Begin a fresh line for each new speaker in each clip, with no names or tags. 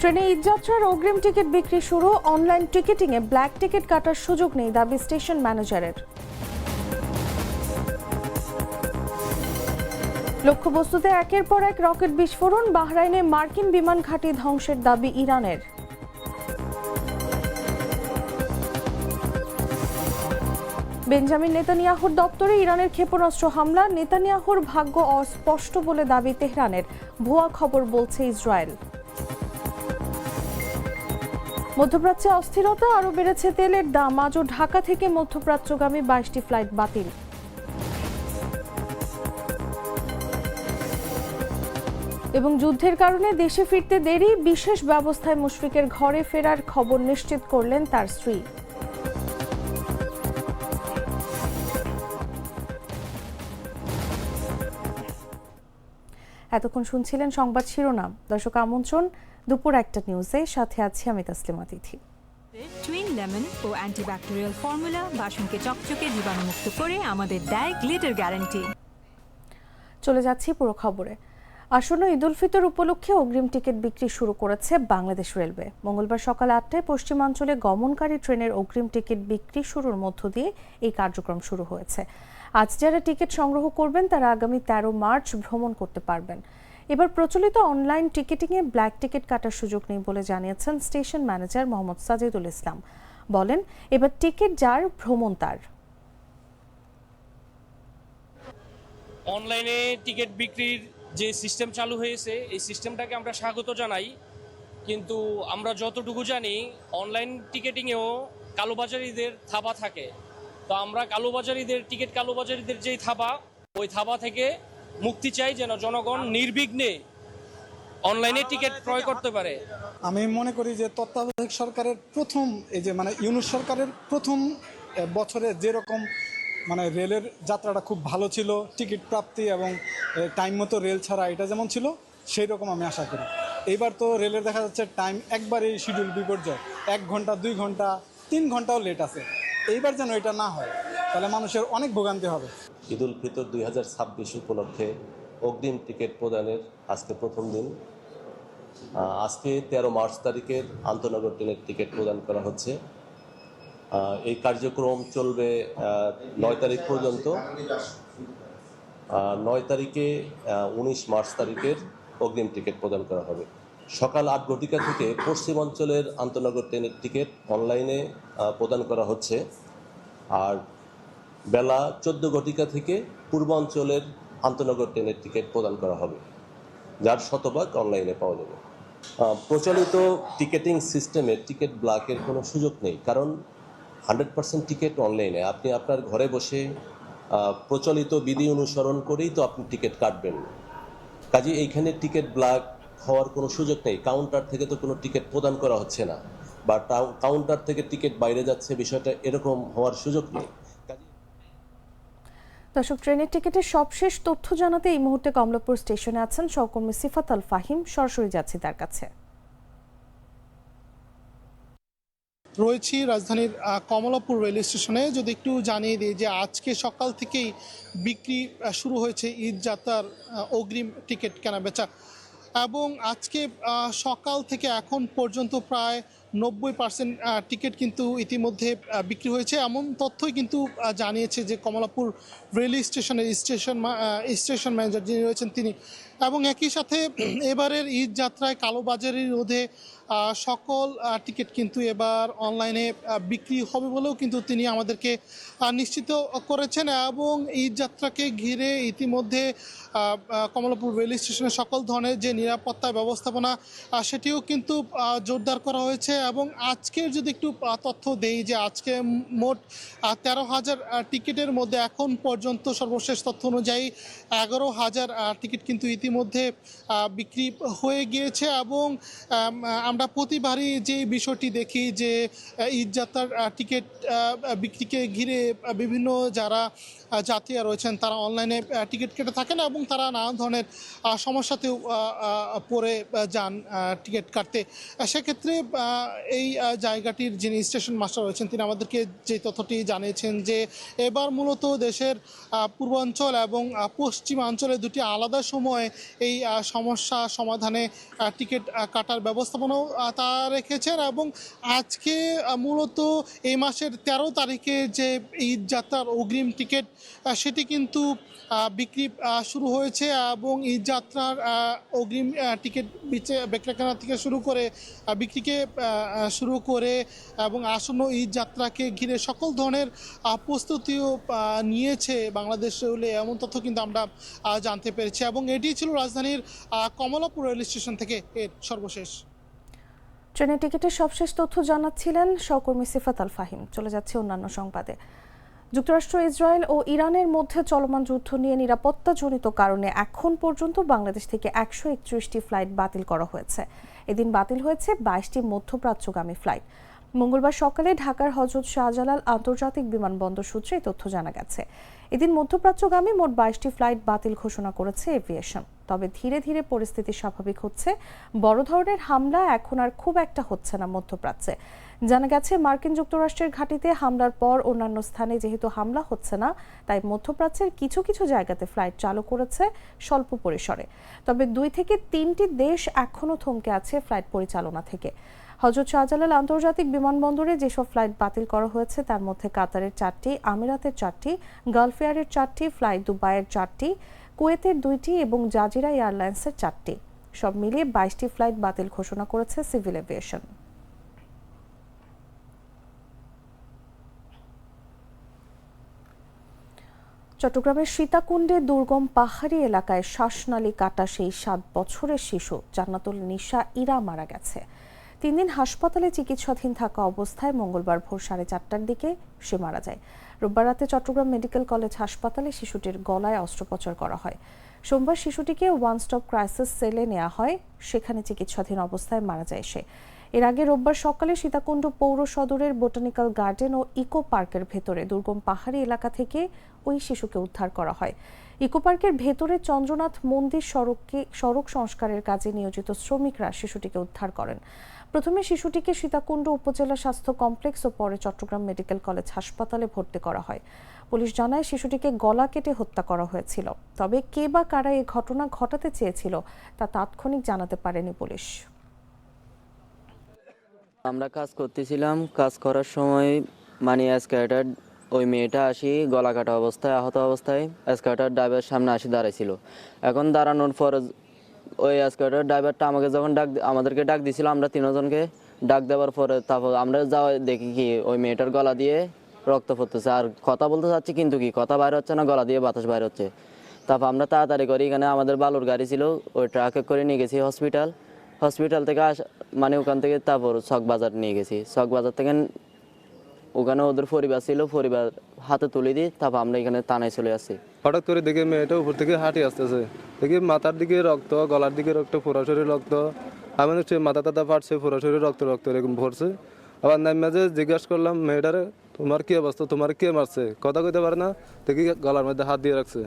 ট্রেনে ঈদযাত্রার অগ্রিম টিকিট বিক্রি শুরু, অনলাইন টিকিটিংয়ে ব্ল্যাক টিকিট কাটার সুযোগ নেই দাবি স্টেশন ম্যানেজারের। লক্ষ্যবস্তুতে একের পর এক রকেট বিস্ফোরণ, বাহরাইনে মার্কিন বিমান ঘাঁটি ধ্বংসের দাবি ইরানের। বেঞ্জামিন নেতানিয়াহুর দপ্তরে ইরানের ক্ষেপণাস্ত্র হামলা, নেতানিয়াহুর ভাগ্য অস্পষ্ট বলে দাবি তেহরানের, ভুয়া খবর বলছে ইসরায়েল। মধ্যপ্রাচ্যে অস্থিরতা, আরও বেড়েছে তেলের দাম, আজও ঢাকা থেকে মধ্যপ্রাচ্যগামী 22টি ফ্লাইট বাতিল। এবং যুদ্ধের কারণে দেশে ফিরতে দেরি, বিশেষ ব্যবস্থায় মুশফিকের ঘরে ফেরার খবর নিশ্চিত করলেন তার স্ত্রী। এতক্ষণ শুনছিলেন সংবাদ শিরোনাম। দর্শক আমন্ত্রণ দুপুর 1টা নিউজে, সাথে আছি আমি তাসলিমা তিথি।
টুইন লেমন ও অ্যান্টিব্যাকটেরিয়াল ফর্মুলা বাসনকে চকচকে জীবাণুমুক্ত করে আমাদের দেয় গ্লিটার গ্যারান্টি।
চলে যাচ্ছি পুরো খবরে। আসন্ন ঈদ উল ফিতর উপলক্ষে অগ্রিম টিকিট বিক্রি শুরু করেছে বাংলাদেশ রেলওয়ে। মঙ্গলবার সকাল 8টায় পশ্চিমাঞ্চলে গমনকারী ট্রেনের অগ্রিম টিকিট বিক্রি শুরুর মধ্য দিয়ে এই কার্যক্রম শুরু হয়েছে। আজ যারা টিকিট সংগ্রহ করবেন তারা আগামী 13 মার্চ ভ্রমণ করতে পারবেন। এবার প্রচলিত অনলাইন টিকিটিংয়ে ব্ল্যাক টিকিট কাটার সুযোগ নেই বলে জানিয়েছেন স্টেশন ম্যানেজার মোহাম্মদ সাজিদুল ইসলাম। বলেন, এবার টিকিট যার, ভ্রমণ তার।
অনলাইনে টিকিট বিক্রির যে সিস্টেম চালু হয়েছে, এই সিস্টেমটাকে আমরা স্বাগত জানাই, কিন্তু আমরা যতটুকু জানি অনলাইন টিকিটিংয়েও কালোবাজারিদের থাবা থাকে। তো আমরা টিকিট কালোবাজারিদের যেই থাবা, ওই থাবা থেকে মুক্তি চাই, যেন জনগণ নির্বিঘ্নে অনলাইনে টিকিট ক্রয় করতে পারে।
আমি মনে করি যে তত্ত্বাবধায়ক সরকারের প্রথম ইউনূস সরকারের প্রথম বছরে যেরকম রেলের যাত্রাটা খুব ভালো ছিল, টিকিট প্রাপ্তি এবং টাইম মতো রেল ছাড়া এটা যেমন ছিল, সেই রকম আমি আশা করি। এইবার তো রেলের দেখা যাচ্ছে টাইম একবারেই শিডিউল বিপর্যয়, 1 ঘন্টা 2 ঘন্টা 3 ঘন্টাও লেট আছে। এইবার যেন এটা না হয়, তাহলে মানুষের অনেক ভোগান্তি হবে।
ঈদ উল ফিতর 2026 উপলক্ষে অগ্রিম টিকিট প্রদানের আজকে প্রথম দিন। আজকে 13 মার্চ তারিখের আন্তনগর ট্রেনের টিকিট প্রদান করা হচ্ছে। এই কার্যক্রম চলবে 9 তারিখ পর্যন্ত। 9 তারিখে 19 মার্চ তারিখের অগ্রিম টিকিট প্রদান করা হবে। সকাল 8 ঘটিকা থেকে পশ্চিমাঞ্চলের আন্তনগর ট্রেনের টিকিট অনলাইনে প্রদান করা হচ্ছে, আর বেলা 14 ঘটিকা থেকে পূর্বাঞ্চলের আন্তনগর ট্রেনের টিকিট প্রদান করা হবে, যার শতভাগ অনলাইনে পাওয়া যাবে। প্রচলিত টিকেটিং সিস্টেমে টিকিট ব্ল্যাকের কোনো সুযোগ নেই, কারণ 100% টিকিট অনলাইনে। আপনি আপনার ঘরে বসে প্রচলিত বিধি অনুসরণ করেই তো আপনি টিকিট কাটবেন। কাজে এইখানে টিকিট ব্ল্যাক হওয়ার কোনো সুযোগ নেই। কাউন্টার থেকে তো কোনো টিকিট প্রদান করা হচ্ছে না, বা কাউন্টার থেকে টিকিট বাইরে যাচ্ছে, বিষয়টা এরকম হওয়ার সুযোগ নেই।
দর্শক, ট্রেনের টিকিটের সবশেষ তথ্য জানাতে এই মুহূর্তে কমলাপুর স্টেশনে আছেন সহকর্মী সিফাত আল ফাহিম। সরাসরি যাচ্ছি তার কাছে।
রয়েছি রাজধানীর কমলাপুর রেল স্টেশনে। যদি একটু জানিয়ে দিই যে আজকে সকাল থেকেই বিক্রি শুরু হয়েছে ঈদ যাত্রার অগ্রিম টিকিট কেনাবেচা, এবং আজকে সকাল থেকে এখন পর্যন্ত প্রায় 90% টিকিট কিন্তু ইতিমধ্যে বিক্রি হয়েছে, এমন তথ্যই কিন্তু জানিয়েছে যে কমলাপুর রেল স্টেশনের স্টেশন ম্যানেজার যিনি রয়েছেন তিনি। এবং একই সাথে এবারের ঈদ যাত্রায় কালোবাজারি রোধে সকল টিকিট কিন্তু এবার অনলাইনে বিক্রি হবে বলেও কিন্তু তিনি আমাদেরকে নিশ্চিত করেছেন। এবং ঈদ যাত্রাকে ঘিরে ইতিমধ্যে কমলাপুর রেল স্টেশনের সকল ধরনের যে নিরাপত্তা ব্যবস্থাপনা সেটিও কিন্তু জোরদার করা হয়েছে। এবং আজকের যদি একটু তথ্য দেই যে আজকে মোট 13,000 টিকিটের মধ্যে এখন পর্যন্ত সর্বশেষ তথ্য অনুযায়ী 11,000 টিকিট কিন্তু ইতিমধ্যে বিক্রি হয়ে গিয়েছে। এবং আমরা প্রতিবারই যে বিষয়টি দেখি যে ঈদ যাত্রার টিকিট বিক্রিকে ঘিরে বিভিন্ন যারা যাত্রীরা রয়েছেন তারা অনলাইনে টিকিট কেটে থাকেন এবং তারা নানা ধরনের সমস্যাতেও পড়ে যান টিকিট কাটতে। সেক্ষেত্রে এই জায়গাটির যিনি স্টেশন মাস্টার রয়েছেন তিনি আমাদেরকে যে তথ্যটি জানিয়েছেন যে এবার মূলত দেশের পূর্বাঞ্চল এবং পশ্চিমাঞ্চলে দুটি আলাদা সময়ে এই সমস্যা সমাধানে টিকিট কাটার ব্যবস্থাপনাও তা রেখেছেন। এবং আজকে মূলত এই মাসের 13 তারিখে যে ঈদ যাত্রার অগ্রিম টিকিট সেটি কিন্তু বিক্রি শুরু হয়েছে এবং ঈদ যাত্রার অগ্রিম টিকিট বেচা-কেনা থেকে শুরু করে বিক্রিকে শুরু করে এবং আসন্ন ঈদ যাত্রাকে ঘিরে সকল ধরনের প্রস্তুতিও নিয়েছে বাংলাদেশ রেলওয়ে, এমন তথ্য কিন্তু আমরা জানতে পেরেছি। এবং এটি ছিল রাজধানীর কমলাপুর রেল স্টেশন থেকে এর সর্বশেষ।
ট্রেনের টিকিটের সবশেষ তথ্য জানাচ্ছিলেন সহকর্মী সিফাত আল ফাহিম। চলে যাচ্ছে অন্যান্য সংবাদে। যুক্তরাষ্ট্র, ইসরায়েল ও ইরানের মধ্যে চলমান যুদ্ধ নিয়ে নিরাপত্তাজনিত কারণে এখন পর্যন্ত বাংলাদেশ থেকে 131টি ফ্লাইট বাতিল করা হয়েছে। এদিন বাতিল হয়েছে 22টি মধ্যপ্রাচ্যগামী ফ্লাইট। মঙ্গলবার সকালে ঢাকার হযরত শাহজালাল আন্তর্জাতিক বিমানবন্দর সূত্রে এই তথ্য জানা গেছে। এদিন মধ্যপ্রাচ্যগামী মোট 22টি ফ্লাইট বাতিল ঘোষণা করেছে এভিয়েশন। তবে ধীরে ধীরে পরিস্থিতি স্বাভাবিক হচ্ছে। বড় ধরনের হামলা এখন আর খুব একটা হচ্ছে না মধ্যপ্রাচ্যে। জানা গেছে, মার্কিন যুক্তরাষ্ট্রের ঘাঁটিতে হামলার পর অন্যান্য স্থানে যেহেতু হামলা হচ্ছে না, তাই মধ্যপ্রাচ্যের কিছু কিছু জায়গাতে ফ্লাইট চালু করেছে স্বল্প পরিসরে। তবে 2 থেকে 3টি দেশ এখনও থমকে আছে ফ্লাইট পরিচালনা থেকে। হযরত শাহজালাল আন্তর্জাতিক বিমানবন্দরে যেসব ফ্লাইট বাতিল করা হয়েছে তার মধ্যে কাতারের 4টি, আমিরাতের 4টি, গালফ এয়ারের 4টি, ফ্লাই দুবাইয়ের 4টি, কুয়েতের 2টি এবং জাজিরা এয়ারলাইন্সের 4টি। সব মিলিয়ে 22টি ফ্লাইট বাতিল ঘোষণা করেছে সিভিল এভিয়েশন। চট্টগ্রামের সীতাকুণ্ডে দুর্গম পাহাড়ি এলাকায় শ্বাসনালী কাটা সেই 7 বছরের শিশু জান্নাতুল নিশা ইরা মারা গেছে। 3 দিন হাসপাতালে চিকিৎসাধীন থাকা অবস্থায় মঙ্গলবার ভোর 4:30টার দিকে সে মারা যায়। রোববার রাতে চট্টগ্রাম মেডিকেল কলেজ হাসপাতালে শিশুটির গলায় অস্ত্রোপচার করা হয়। সোমবার শিশুটিকে ওয়ান স্টপ ক্রাইসিস সেলে নেওয়া হয়, সেখানে চিকিৎসাধীন অবস্থায় মারা যায় সে। এর আগে রোববার সকালে সীতাকুণ্ড পৌর সদরের বোটানিক্যাল গার্ডেন ও ইকো পার্কের ভেতরে দুর্গম পাহাড়ি এলাকা থেকে ওই শিশুকে উদ্ধার করা হয়। ইকো পার্কের ভেতরে চন্দ্রনাথ মন্দির সড়ক সংস্কারের কাজে নিয়োজিত শ্রমিকরা শিশুটিকে উদ্ধার করেন। প্রথমে শিশুটিকে সীতাকুণ্ড উপজেলা স্বাস্থ্য কমপ্লেক্স ও পরে চট্টগ্রাম মেডিকেল কলেজ হাসপাতালে ভর্তি করা হয়। পুলিশ জানায়, শিশুটিকে গলা কেটে হত্যা করা হয়েছিল। তবে কে বা কারা এই ঘটনা ঘটাতে চেয়েছিল তা তাৎক্ষণিক জানাতে পারেনি পুলিশ।
আমরা কাজ করতেছিলাম, কাজ করার সময় এসকেলেটর ওই মেয়েটা আসি গলা কাটা অবস্থায়, আহত অবস্থায় এসকেলেটর ড্রাইভার সামনে আসি দাঁড়াইছিল। এখন দাঁড়ানোর পর ওই এসকেলেটর ড্রাইভারটা আমাদেরকে ডাক দিছিল, আমরা 3 জনকে ডাক দেওয়ার পরে তারপর আমরা যাওয়া দেখি কি ওই মেয়েটার গলা দিয়ে রক্ত পড়তেছে, আর কথা বলতে চাচ্ছি কিন্তু কি কথা বাইরে হচ্ছে না, গলা দিয়ে বাতাস বাইরে হচ্ছে। তারপর আমরা তাড়াতাড়ি করে এখানে আমাদের বালুর গাড়ি ছিল, ওই ট্রাকে করে নিয়ে গেছি হসপিটাল থেকে ওখান থেকে তারপর চকবাজার নিয়ে গেছি। চকবাজার থেকে ওখানে ওদের পরিবার ছিল, পরিবার হাতে তুলে দিই, তারপর আমরা এখানে থানায় চলে আসি।
হঠাৎ করে দেখে মেয়েটা উপর থেকে হাঁটি আসতেছে, দেখি মাথার দিকে রক্ত, গলার দিকে রক্ত, পুরো শরীরে রক্ত। আমি হচ্ছে মাথা টাথা ফাটছে, পুরো শরীরে রক্ত এরকম ভরছে। আবার নামে জিজ্ঞাসা করলাম মেয়েটারে, তোমার কি অবস্থা, তোমার কে মারছে? কথা কইতে পারে না, দেখি গলার মধ্যে হাত দিয়ে রাখছে।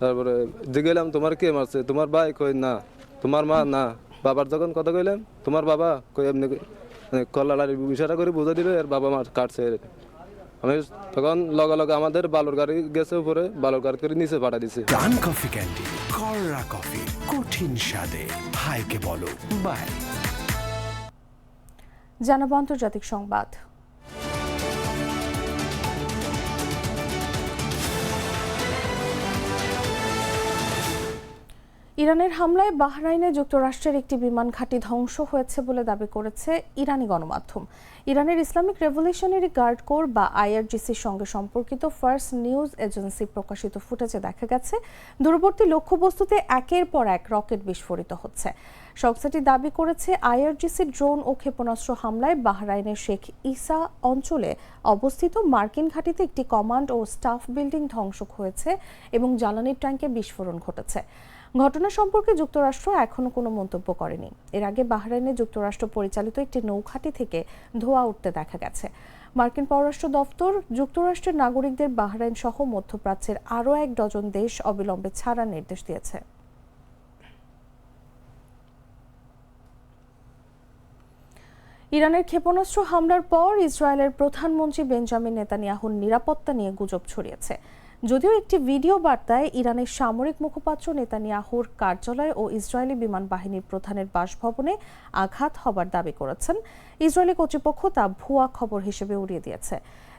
তারপরে জিজ্ঞাসলাম তোমার কে মারছে? তোমার ভাই? কই না। তোমার মা? না। বাবার যখন কথা কইলাম, তোমার বাবা? কই এমনি কলার ইশারা করে বুঝা দিল এর বাবা মার কাটছে। আমি তখন লগে আমাদের বালুর গাড়ি গেছে উপরে, বালুর গাড়ি করে নিচে পাঠা দিছে।
ডান কফি ক্যান্ডি, কররা কফি, কঠিন স্বাদে হাইকে বলো বাই।
জানাবো আন্তর্জাতিক সংবাদ। ইরানের হামলায় বাহরাইনে যুক্তরাষ্ট্রের একটি বিমান ঘাঁটি ধ্বংস হয়েছে বলে দাবি করেছে ইরানি গণমাধ্যম। ইরানের ইসলামিক রেভলিউশনারি গার্ড কোর বা আইআরজিসির সঙ্গে সম্পর্কিত ফার্স্ট নিউজ এজেন্সি প্রকাশিত ফুটেজে দেখা গেছে দূরবর্তী লক্ষ্যবস্তুতে একের পর এক রকেট বিস্ফোরিত হচ্ছে। সংস্থাটি দাবি করেছে, আইআরজিসির ড্রোন ও ক্ষেপণাস্ত্র হামলায় বাহরাইনের শেখ ইসা অঞ্চলে অবস্থিত মার্কিন ঘাঁটিতে একটি কমান্ড ও স্টাফ বিল্ডিং ধ্বংস হয়েছে এবং জ্বালানির ট্যাঙ্কে বিস্ফোরণ ঘটেছে। ঘটনা সম্পর্কে যুক্তরাষ্ট্র এখনো কোনো মন্তব্য করেনি। এর আগে বাহরাইনে যুক্তরাষ্ট্র পরিচালিত একটি নৌঘাঁটি থেকে ধোঁয়া উঠতে দেখা গেছে। মার্কিন পররাষ্ট্র দপ্তর যুক্তরাষ্ট্রের নাগরিকদের বাহরাইন সহ মধ্যপ্রাচ্যের আরও 1 ডজন দেশ অবিলম্বে ছাড়ার নির্দেশ দিয়েছে। ইরানের ক্ষেপণাস্ত্র হামলার পর ইসরায়েলের প্রধানমন্ত্রী বেঞ্জামিন নেতানিয়াহুর নিরাপত্তা নিয়ে গুজব ছড়িয়েছে। যদিও একটি ভিডিও বার্তায় ইরানের সামরিক মুখপাত্র নেতানিয়াহুর কার্যালয় ও ইসরায়েলি বিমান বাহিনীর প্রধানের বাসভবনে আঘাত হবার দাবি করেছেন, ইসরায়েলি কর্তৃপক্ষ তা ভুয়া খবর হিসেবে উড়িয়ে দিয়েছে।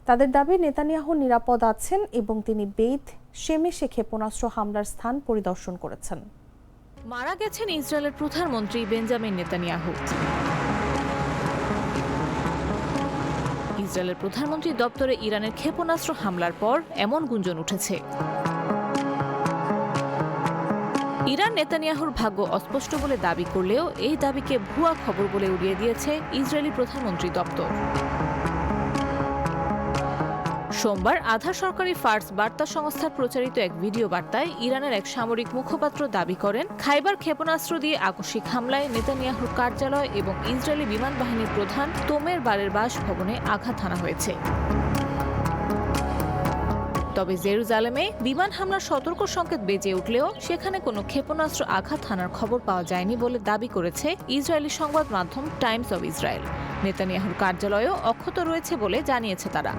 তাদের দাবি নেতানিয়াহু নিরাপদ আছেন এবং তিনি বেইত শেমেশে ক্ষেপণাস্ত্র হামলার স্থান পরিদর্শন করেছেন।
মারা গেছেন ইসরায়েলের প্রধানমন্ত্রী বেঞ্জামিন নেতানিয়াহু। ইসরায়েলের প্রধানমন্ত্রী দপ্তরে ইরানের ক্ষেপণাস্ত্র হামলার পর এমন গুঞ্জন উঠেছে। ইরান নেতানিয়াহুর ভাগ্য অস্পষ্ট বলে দাবি করলেও এই দাবিকে ভুয়া খবর বলে উড়িয়ে দিয়েছে ইসরায়েলি প্রধানমন্ত্রী দপ্তর। সোমবার আধা সরকারি ফার্স বার্তা সংস্থার প্রচারিত এক ভিডিও বার্তায় ইরানের এক সামরিক মুখপাত্র দাবি করেন, খাইবার ক্ষেপণাস্ত্র দিয়ে আকস্মিক হামলায় নেতানিয়াহুর কার্যালয় এবং ইসরায়েলি বিমান বাহিনীর প্রধান তোমের বারের বাসভবনে আঘাত হানা হয়েছে। তবে জেরুজালেমে বিমান হামলার সতর্ক সংকেত বেজে উঠলেও সেখানে কোনো ক্ষেপণাস্ত্র আঘাত হানার খবর পাওয়া যায়নি বলে দাবি করেছে ইসরায়েলি সংবাদ মাধ্যম টাইমস অব ইসরায়েল। নেতানিয়াহুর কার্যালয়ও অক্ষত রয়েছে বলে জানিয়েছে তারা।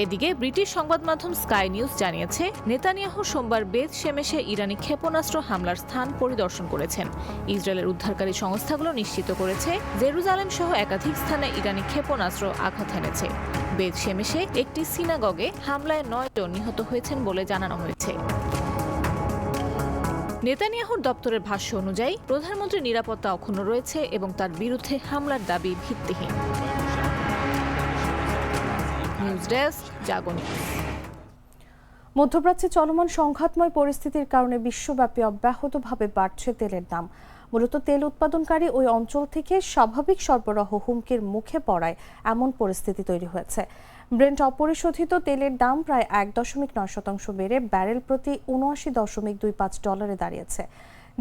এদিকে ব্রিটিশ সংবাদ মাধ্যম স্কাই নিউজ জানিয়েছে, নেতানিয়াহু সোমবার বেত শেমেশে ইরানি ক্ষেপণাস্ত্র হামলার স্থান পরিদর্শন করেছেন। ইসরায়েলের উদ্ধারকারী সংস্থাগুলো নিশ্চিত করেছে, জেরুজালেম সহ একাধিক স্থানে ইরানি ক্ষেপণাস্ত্র আঘাত হেনেছে। বেত শেমেশে একটি সিনাগগে হামলায় 9 জন নিহত হয়েছেন বলে জানানো হয়েছে। নেতানিয়াহুর দপ্তরের ভাষ্য অনুযায়ী প্রধানমন্ত্রীর নিরাপত্তা অক্ষুণ্ণ রয়েছে এবং তার বিরুদ্ধে হামলার দাবি ভিত্তিহীন। নিউজ ডেস্ক, জাগো নিউজ।
মধ্যপ্রাচ্যে চলমান সংঘাতময় পরিস্থিতির কারণে বিশ্বব্যাপী অব্যাহতভাবে বাড়ছে তেলের দাম। মূলত তেল উৎপাদনকারী ওই অঞ্চল থেকে স্বাভাবিক সরবরাহ হুমকির মুখে পড়ায় এমন পরিস্থিতি তৈরি হয়েছে। ব্রেন্ট অপরিশোধিত তেলের দাম প্রায় 1.9% বেড়ে ব্যারেল প্রতি $79.25 দাঁড়িয়েছে,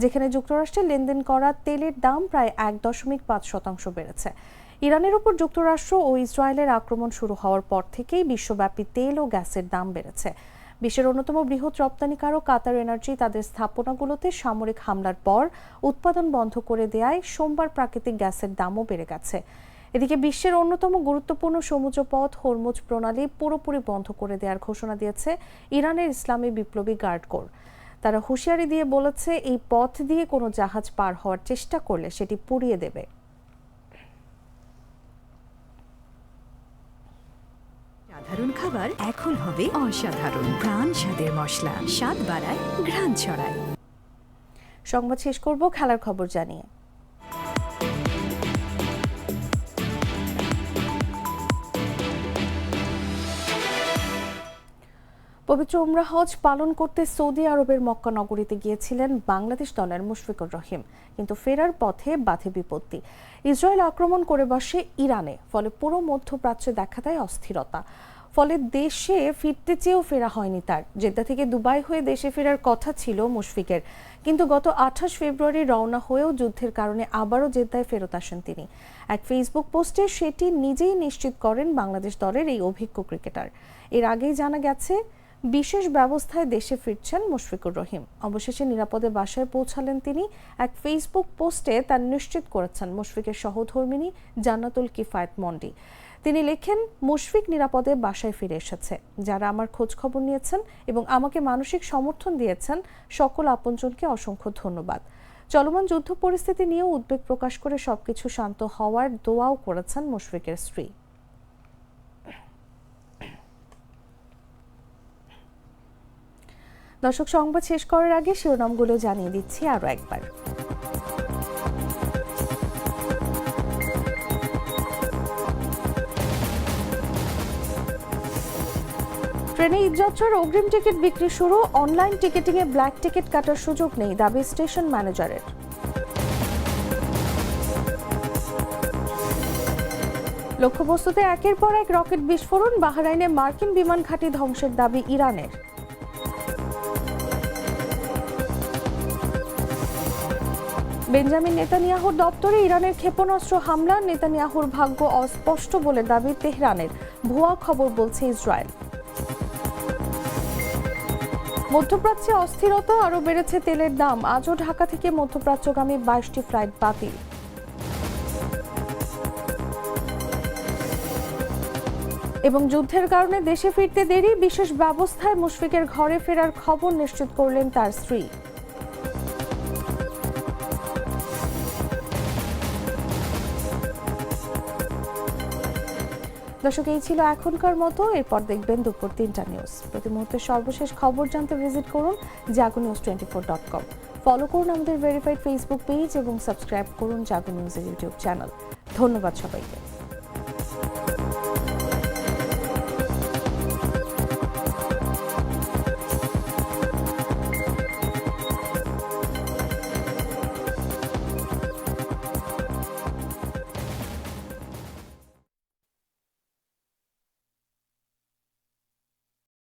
যেখানে যুক্তরাষ্ট্রে লেনদেন করা তেলের দাম প্রায় 1.5% বেড়েছে। ইরানের উপর যুক্তরাষ্ট্র ও ইসরায়েলের আক্রমণ শুরু হওয়ার পর থেকেই বিশ্বব্যাপী তেল ও গ্যাসের দাম বেড়েছে। বিশ্বের অন্যতম বৃহৎ রপ্তানিকারক কাতার এনার্জি তাদের স্থাপনাগুলোতে সামরিক হামলার পর উৎপাদন বন্ধ করে দেয়ায় সোমবার প্রাকৃতিক গ্যাসের দামও বেড়ে গেছে। এদিকে বিশ্বের অন্যতম গুরুত্বপূর্ণ সমুদ্রপথ হরমুজ প্রণালী পুরোপুরি বন্ধ করে দেওয়ার ঘোষণা দিয়েছে ইরানের ইসলামী বিপ্লবী গার্ড কোর। তারা হুঁশিয়ারি দিয়ে বলেছে, এই পথ দিয়ে কোনো জাহাজ পার হওয়ার চেষ্টা করলে সেটি পুড়িয়ে দেবে।
সাধারণ খাবার এখন হবে অসাধারণ। প্রাণ স্বাদের মশলা, স্বাদ বাড়ায়, ঘ্রাণ ছড়ায়।
সংবাদ শেষ করব খেলার খবর জানিয়ে। পবিত্র উমরা হজ পালন করতে সৌদি আরবের মক্কা নগরীতে গিয়েছিলেন বাংলাদেশ দলের মুশফিকুর রহিম, কিন্তু ফেরার পথে বাধে বিপত্তি। ইসরায়েল আক্রমণ করে বসে ইরানে, ফলে পুরো মধ্যপ্রাচ্যে দেখা দেয় অস্থিরতা। ফলে দেশে ফিরতে চেয়েও ফেরা হয়নি তার। জেদ্দা থেকে দুবাই হয়ে দেশে ফেরার কথা ছিল মুশফিকের, কিন্তু গত 28 ফেব্রুয়ারি রওনা হয়েও যুদ্ধের কারণে আবারও জেদ্দায় ফেরত আসেন তিনি। এক ফেসবুক পোস্টে সেটি নিজেই নিশ্চিত করেন বাংলাদেশ দলের এই অভিজ্ঞ ক্রিকেটার। এর আগেই জানা গেছে বিশেষ ব্যবস্থায় দেশে ফিরছেন মুশফিকুর রহিম। অবশেষে নিরাপদে বাসায় পৌঁছালেন তিনি। এক ফেসবুক পোস্টে তা নিশ্চিত করেছেন মুশফিকের সহধর্মিণী জান্নাতুল কিফায়েত মন্ডি। তিনি লেখেন, মুশফিক নিরাপদে বাসায় ফিরে এসেছে। যারা আমার খোঁজ খবর নিয়েছেন এবং আমাকে মানসিক সমর্থন দিয়েছেন, সকল আপনজনকে অসংখ্য ধন্যবাদ। চলমান যুদ্ধ পরিস্থিতি নিয়েও উদ্বেগ প্রকাশ করে সবকিছু শান্ত হওয়ার দোয়াও করেছেন মুশফিকের স্ত্রী। দর্শক, সংবাদ শেষ করার আগে শিরোনামগুলো জানিয়ে দিচ্ছি আরো একবার। ট্রেনে ঈদযাত্রার অগ্রিম টিকিট বিক্রি শুরু। অনলাইন টিকিটিংয়ে ব্ল্যাক টিকিট কাটার সুযোগ নেই, দাবি স্টেশন ম্যানেজারের। লক্ষ্যবস্তুতে একের পর এক রকেট বিস্ফোরণ। বাহরাইনে মার্কিন বিমান ঘাঁটি ধ্বংসের দাবি ইরানের। বেঞ্জামিন নেতানিয়াহুর দপ্তরে ইরানের ক্ষেপণাস্ত্র হামলা। নেতানিয়াহুর ভাগ্য অস্পষ্ট বলে দাবি তেহরানের। ভুয়া খবর বলছে ইসরায়েল। মধ্যপ্রাচ্যে অস্থিরতা, আরও বেড়েছে তেলের দাম। আজও ঢাকা থেকে মধ্যপ্রাচ্যগামী 22টি ফ্লাইট বাতিল। এবং যুদ্ধের কারণে দেশে ফিরতে দেরি, বিশেষ ব্যবস্থায় মুশফিকের ঘরে ফেরার খবর নিশ্চিত করলেন তার স্ত্রী। দর্শক, এই ছিল এখনকার মতো। এরপর দেখবেন দুপুর 3টা নিউজ। প্রতি মুহূর্তে সর্বশেষ খবর জানতে ভিজিট করুন jagonews24.com। ফলো করুন আমাদের ভেরিফাইড ফেসবুক পেজ এবং সাবস্ক্রাইব করুন জাগো নিউজের ইউটিউব চ্যানেল। ধন্যবাদ সবাইকে।